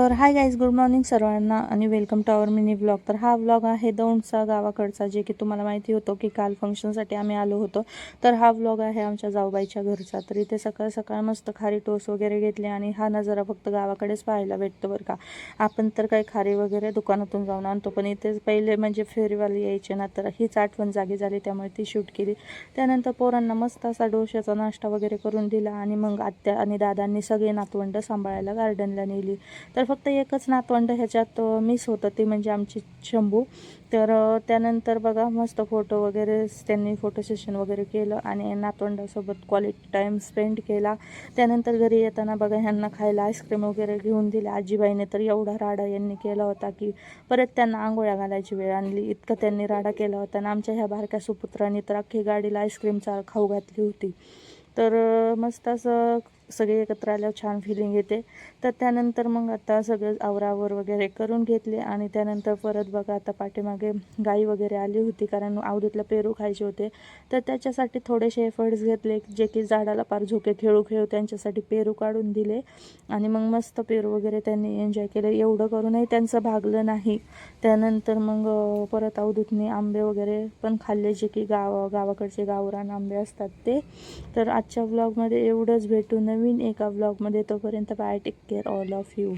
तर hi guys, good morning सर्वांना आणि welcome to our mini vlog. तर हा व्लॉग आहे दौंडचा गावाकडचा, जे की तुम्हाला माहिती होतं की काल फंक्शनसाठी आम्ही आलो होतो. तर हा व्लॉग आहे आमच्या जाऊबाईच्या घरचा. तर इथे सकाळ सकाळ मस्त खारी टोस वगैरे घेतले आणि हा नजारा फक्त गावाकडेच पाहायला भेटतो बरं का. आपण तर काही खारी वगैरे दुकानातून जाऊन आणतो, पण इथेच पहिले म्हणजे फेरीवाले यायचे ना, तर हीच आठवण जागी झाली, त्यामुळे ती शूट केली. त्यानंतर पोरांना मस्त असा डोश्याचा नाश्ता वगैरे करून दिला आणि मग आत्या आणि दादांनी सगळे नातवंड सांभाळायला गार्डनला नेली. तर फक्त एकच नातवंड ह्याच्यात मिस होतं, ते म्हणजे आमची शंभू. तर त्यानंतर बघा मस्त फोटो वगैरे त्यांनी फोटो सेशन वगैरे केलं आणि नातवंडासोबत क्वालिटी टाईम स्पेंड केला. त्यानंतर घरी येताना बघा ह्यांना खायला आईस्क्रीम वगैरे घेऊन दिले. आजीबाईने तर एवढा राडा यांनी केला होता की परत त्यांना आंघोळ्या घालायची वेळ आणली, इतकं त्यांनी राडा केला होता. आणि आमच्या ह्या बारक्या सुपुत्रांनी तर अख्खी गाडीला आईस्क्रीमचा खाऊ घातली होती. तर मस्त असं सगळे एकत्र आल्यावर छान फिलिंग येते. तर त्यानंतर मग आता सगळं आवरावर वगैरे करून घेतले आणि त्यानंतर परत बघा आता पाठीमागे गाई वगैरे आली होती, कारण अवधूतला पेरू खायचे होते. तर त्याच्यासाठी थोडेसे एफर्ट्स घेतले, जे की झाडाला पार झोके खेळू खेळू त्यांच्यासाठी पेरू काढून दिले आणि मग मस्त पेरू वगैरे त्यांनी एन्जॉय केलं. एवढं करूनही त्यांचं भागलं नाही. त्यानंतर मग परत अवधूतने आंबे वगैरे पण खाल्ले, जे की गावाकडचे गावरान आंबे असतात ते. तर आजच्या व्लॉगमध्ये एवढंच. भेटू नवीन एका व्लॉगमध्ये, तोपर्यंत bye, take care all of you.